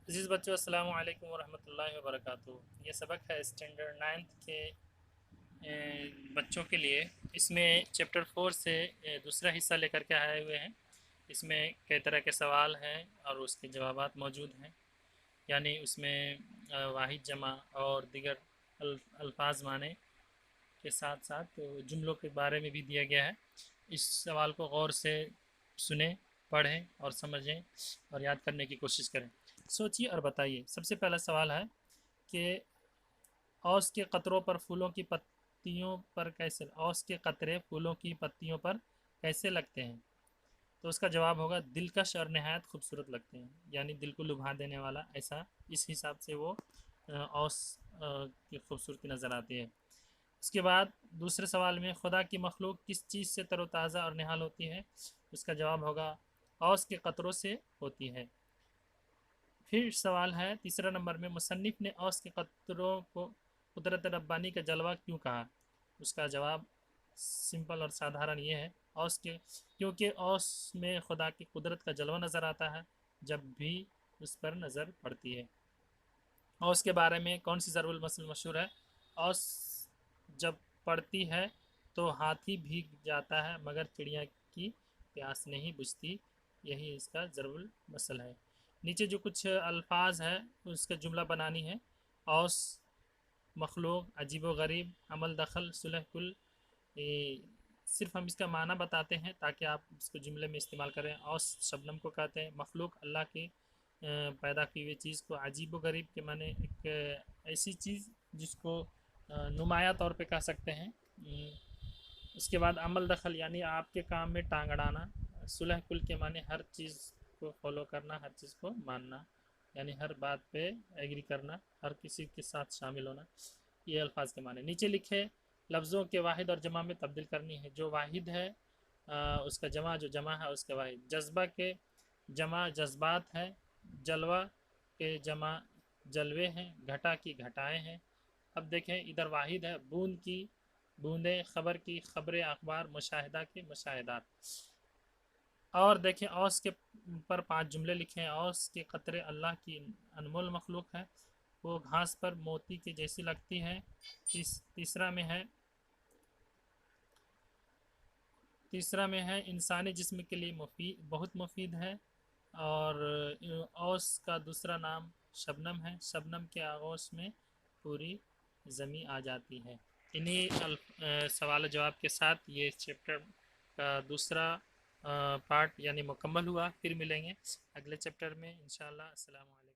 عزیز بچوں، السلام علیکم ورحمۃ اللہ وبرکاتہ۔ یہ سبق ہے اسٹینڈرڈ 9 کے بچوں کے لیے۔ اس میں چیپٹر 4 سے دوسرا حصہ لے کر کے آئے ہوئے ہیں۔ اس میں کئی طرح کے سوال ہیں اور اس کے جوابات موجود ہیں، یعنی اس میں واحد جمع اور دیگر الفاظ معنی کے ساتھ ساتھ جملوں کے بارے میں بھی دیا گیا ہے۔ اس سوال کو غور سے سنیں، پڑھیں اور سمجھیں اور یاد کرنے کی کوشش کریں۔ سوچیے اور بتائیے۔ سب سے پہلا سوال ہے کہ اوس کے قطروں پر پھولوں کی پتیوں پر کیسے اوس کے قطرے پھولوں کی پتیوں پر کیسے لگتے ہیں؟ تو اس کا جواب ہوگا دلکش اور نہایت خوبصورت لگتے ہیں، یعنی دل کو لبھا دینے والا، ایسا اس حساب سے وہ اوس کی خوبصورتی نظر آتی ہے۔ اس کے بعد دوسرے سوال میں خدا کی مخلوق کس چیز سے تر و تازہ اور نہال ہوتی ہے؟ اس کا جواب ہوگا اوس کے قطروں سے ہوتی ہے۔ پھر سوال ہے تیسرا نمبر میں، مصنف نے اوس کے قطروں کو قدرت ربانی کا جلوہ کیوں کہا؟ اس کا جواب سمپل اور سادھارن یہ ہے، کیونکہ اوس میں خدا کی قدرت کا جلوہ نظر آتا ہے جب بھی اس پر نظر پڑتی ہے۔ اوس کے بارے میں کون سی ضرب المثل مشہور ہے؟ اوس جب پڑتی ہے تو ہاتھی بھیگ جاتا ہے مگر چڑیا کی پیاس نہیں بجھتی، یہی اس کا ضرب المثل ہے۔ نیچے جو کچھ الفاظ ہے اس کا جملہ بنانی ہے۔ اوس، مخلوق، عجیب و غریب، عمل دخل، صلح کل۔ صرف ہم اس کا معنی بتاتے ہیں تاکہ آپ اس کو جملے میں استعمال کریں۔ اوس شبنم کو کہتے ہیں، مخلوق اللہ کی پیدا کی ہوئی چیز کو، عجیب و غریب کے معنی ایک ایسی چیز جس کو نمایاں طور پہ کہہ سکتے ہیں۔ اس کے بعد عمل دخل یعنی آپ کے کام میں ٹانگ اڑانا۔ صلح کل کے معنی ہر چیز کو فالو کرنا، ہر چیز کو ماننا، یعنی ہر بات پہ ایگری کرنا، ہر کسی کے ساتھ شامل ہونا، یہ الفاظ کے معنی۔ نیچے لکھے لفظوں کے واحد اور جمع میں تبدیل کرنی ہے۔ جو واحد ہے اس کا جمع، جو جمع ہے اس کا واحد۔ جذبہ کے جمع جذبات ہے، جلوہ کے جمع جلوے ہیں، گھٹا کی گھٹائیں ہیں۔ اب دیکھیں ادھر واحد ہے، بوند کی بوندیں، خبر کی خبریں، اخبار، مشاہدہ کے مشاہدات۔ اور دیکھیں اوس کے پر 5 جملے لکھیں۔ اوس کے قطرے اللہ کی انمول مخلوق ہے، وہ گھاس پر موتی کے جیسی لگتی ہے۔ تیسرا میں ہے انسانی جسم کے لیے بہت مفید ہے۔ اور اوس کا دوسرا نام شبنم ہے، شبنم کے آغوش میں پوری زمیں آ جاتی ہے۔ انہی سوال و جواب کے ساتھ یہ چیپٹر کا دوسرا پارٹ یعنی مکمل ہوا۔ پھر ملیں گے اگلے چیپٹر میں انشاءاللہ۔ السلام علیکم۔